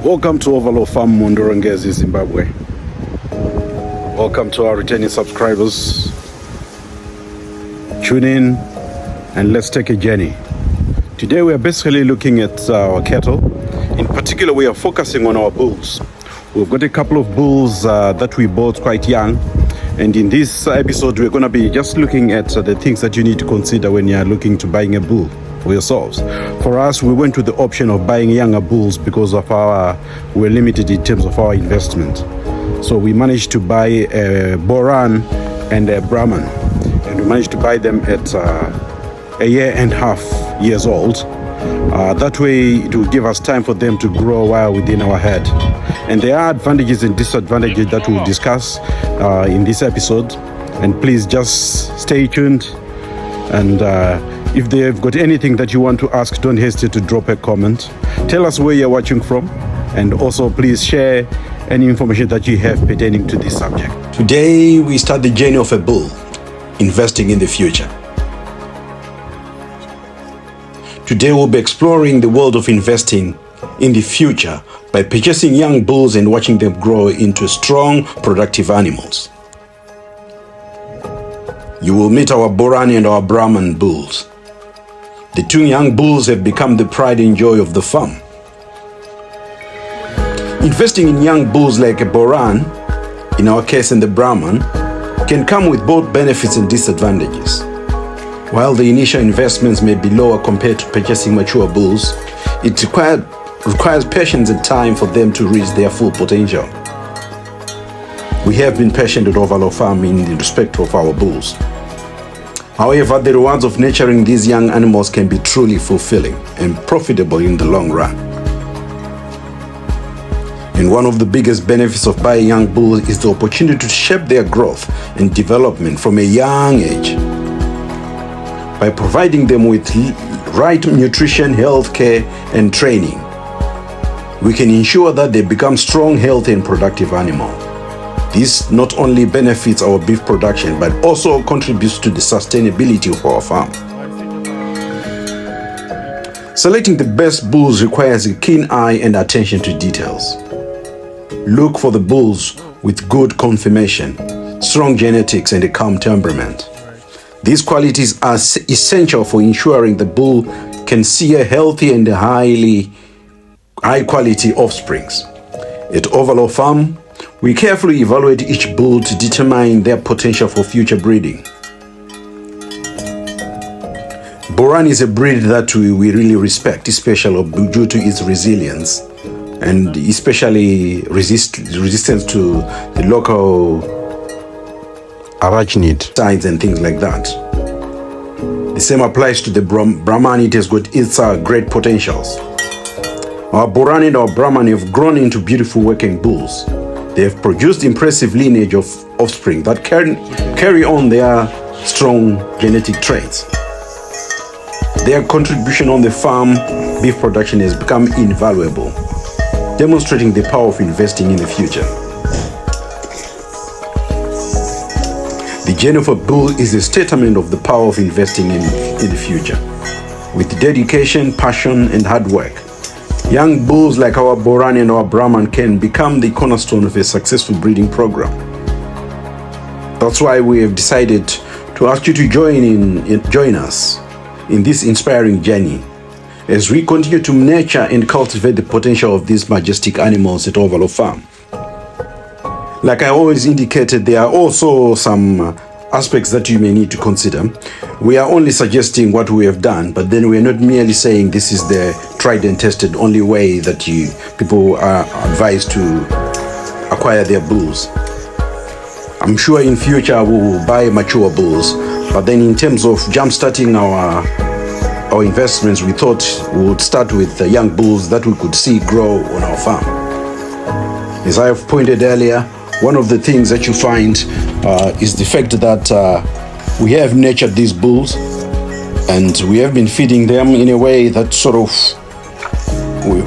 Welcome to Overlow Farm, Mhondoro-Ngezi, Zimbabwe. Welcome to our returning subscribers. Tune in and let's take a journey. Today we are basically looking at our cattle. In particular, we are focusing on our bulls. We've got a couple of bulls that we bought quite young. And in this episode, we're going to be just looking at the things that you need to consider when you're looking to buying a bull for yourselves. For us, we went with the option of buying younger bulls because of we're limited in terms of our investment. So we managed to buy a Boran and a Brahman, and we managed to buy them at a year and a half years old. That way it will give us time for them to grow well within our herd. And there are advantages and disadvantages that we'll discuss in this episode. And please just stay tuned. And if they've got anything that you want to ask, don't hesitate to drop a comment. Tell us where you're watching from. And also please share any information that you have pertaining to this subject. Today we start the journey of a bull, investing in the future. Today we'll be exploring the world of investing in the future by purchasing young bulls and watching them grow into strong, productive animals. You will meet our Borani and our Brahman bulls. The two young bulls have become the pride and joy of the farm. Investing in young bulls like a Boran, in our case in the Brahman, can come with both benefits and disadvantages. While the initial investments may be lower compared to purchasing mature bulls, it requires patience and time for them to reach their full potential. We have been patient at Overlow Farm in respect of our bulls. However, the rewards of nurturing these young animals can be truly fulfilling and profitable in the long run. And one of the biggest benefits of buying young bulls is the opportunity to shape their growth and development from a young age. By providing them with right nutrition, health care, and training, we can ensure that they become strong, healthy, and productive animals. This not only benefits our beef production, but also contributes to the sustainability of our farm. Selecting the best bulls requires a keen eye and attention to details. Look for the bulls with good conformation, strong genetics, and a calm temperament. These qualities are essential for ensuring the bull can see a healthy and high quality offsprings. At Overlow Farm, we carefully evaluate each bull to determine their potential for future breeding. Boran is a breed that we really respect, especially due to its resilience and especially resistance to the local arachnid signs and things like that. The same applies to the Brahman. It has got its great potentials. Our Boran and our Brahman have grown into beautiful working bulls. They have produced impressive lineage of offspring that carry on their strong genetic traits. Their contribution on the farm beef production has become invaluable, demonstrating the power of investing in the future. The journey of a bull is a statement of the power of investing in the future. With dedication, passion, and hard work, young bulls like our Boran and our Brahman can become the cornerstone of a successful breeding program. That's why we have decided to ask you to join us in this inspiring journey as we continue to nurture and cultivate the potential of these majestic animals at Overlow Farm. Like I always indicated, there are also some aspects that you may need to consider. We are only suggesting what we have done, but then we are not merely saying this is the tried and tested only way that people are advised to acquire their bulls. I'm sure in future we will buy mature bulls, but then in terms of jump-starting our investments, we thought we would start with the young bulls that we could see grow on our farm. As I have pointed earlier, one of the things that you find is the fact that we have nurtured these bulls and we have been feeding them in a way that sort of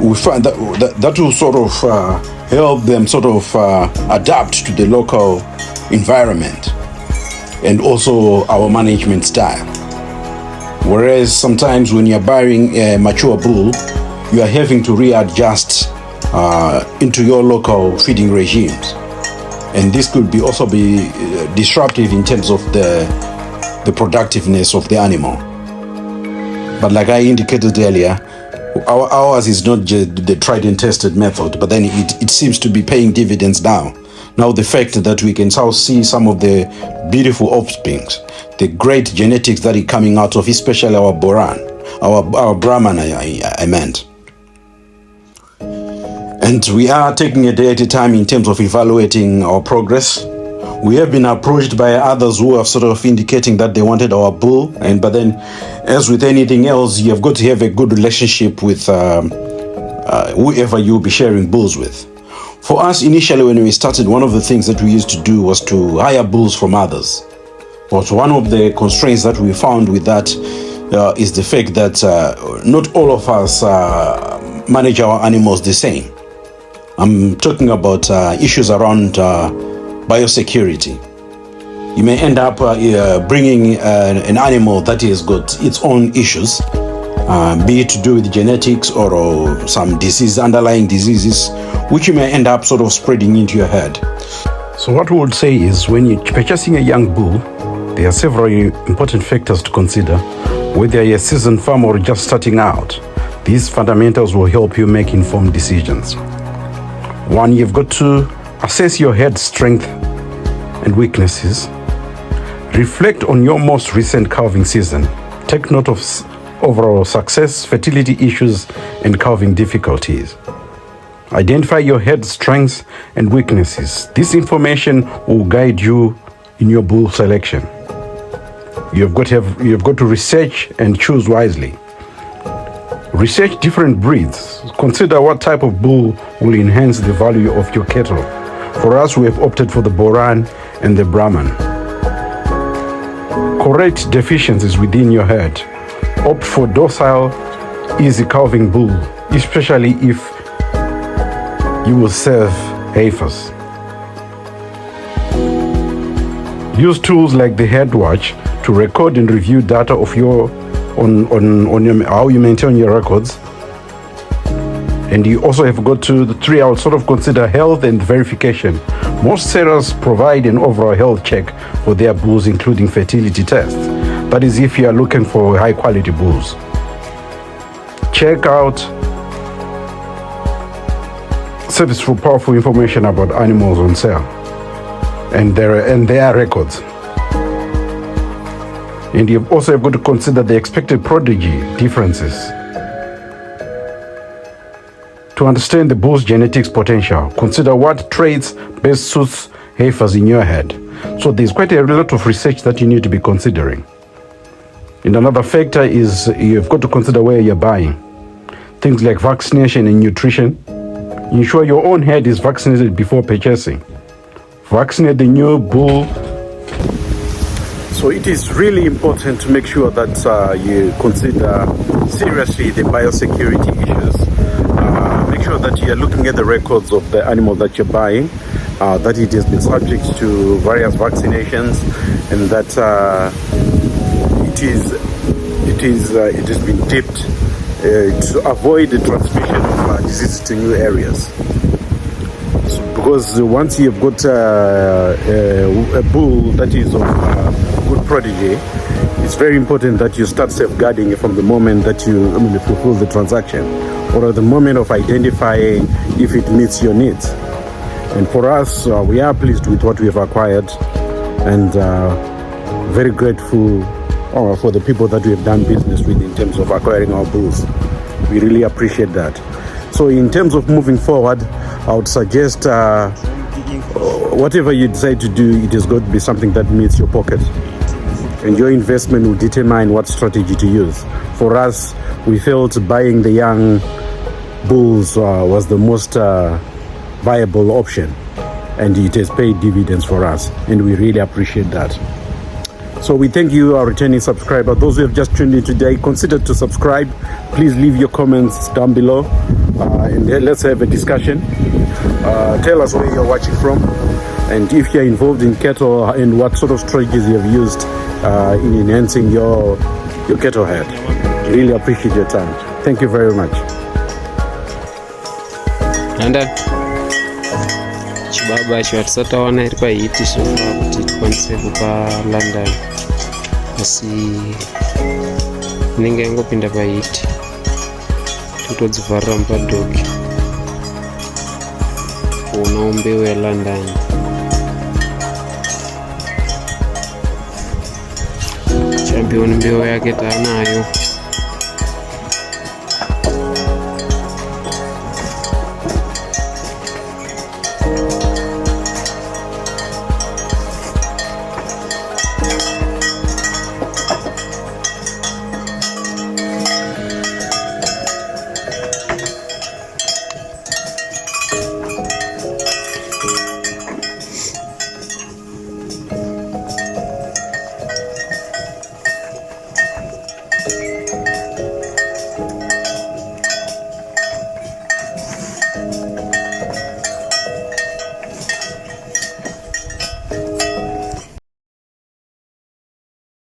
we find that will sort of help them sort of adapt to the local environment and also our management style. Whereas sometimes when you're buying a mature bull, you are having to readjust into your local feeding regimes. And this could also be disruptive in terms of the productiveness of the animal. But like I indicated earlier, ours is not the tried and tested method, but then it seems to be paying dividends now. Now the fact that we can now see some of the beautiful offsprings, the great genetics that is coming out of especially our Boran, our Brahman I meant. And we are taking a day at a time in terms of evaluating our progress. We have been approached by others who are sort of indicating that they wanted our bull, but then, as with anything else, you have got to have a good relationship with whoever you'll be sharing bulls with. For us, initially when we started, one of the things that we used to do was to hire bulls from others. But one of the constraints that we found with that is the fact that not all of us manage our animals the same. I'm talking about issues around biosecurity. You may end up bringing an animal that has got its own issues, be it to do with genetics or some underlying diseases, which you may end up sort of spreading into your herd. So what we would say is, when you're purchasing a young bull, there are several important factors to consider, whether you're a seasoned farmer or just starting out. These fundamentals will help you make informed decisions. One, you've got to assess your herd strength and weaknesses. Reflect on your most recent calving season. Take note of overall success, fertility issues, and calving difficulties. Identify your herd strengths and weaknesses. This information will guide you in your bull selection. You've got to research and choose wisely. Research different breeds. Consider what type of bull will enhance the value of your cattle. For us, we have opted for the Boran and the Brahman. Correct deficiencies within your herd. Opt for docile, easy calving bull, especially if you will serve Heifers. Use tools like the herd watch to record and review data of your how you maintain your records. And you also have got to the three, I would sort of consider health and verification. Most sellers provide an overall health check for their bulls, including fertility tests. That is if you are looking for high quality bulls. Check out service for powerful information about animals on sale and their records. And you also have got to consider the expected prodigy differences. To understand the bull's genetics potential, consider what traits best suits Heifers in your herd. So there's quite a lot of research that you need to be considering. And another factor is you've got to consider where you're buying. Things like vaccination and nutrition. Ensure your own herd is vaccinated before purchasing. Vaccinate the new bull. So it is really important to make sure that you consider seriously the biosecurity issues. Make sure that you are looking at the records of the animal that you're buying, that it has been subject to various vaccinations, and that it has been dipped to avoid the transmission of diseases to new areas. Because once you've got a bull that is of good prodigy, it's very important that you start safeguarding from the moment that you fulfill the transaction, or at the moment of identifying if it meets your needs. And for us, we are pleased with what we have acquired, and very grateful for the people that we have done business with in terms of acquiring our bulls. We really appreciate that. So in terms of moving forward, I would suggest whatever you decide to do, it has got to be something that meets your pocket. And your investment will determine what strategy to use. For us, we felt buying the young bulls was the most viable option, and it has paid dividends for us, and we really appreciate that. So we thank you, our returning subscriber. Those who have just tuned in today, consider to subscribe. Please leave your comments down below, and let's have a discussion. Tell us where you're watching from, and if you're involved in cattle, and what sort of strategies you have used in enhancing your cattle herd. Really appreciate your time. Thank you very much. London chibaba acho hatisatawana iri pahiti zvofa kuti tikwanise kupa London, asi inenge yangopinda pahiti totodzivharira mupadhogi kuonawo mbeu yeLondon. Champion mbeu yake taanayo.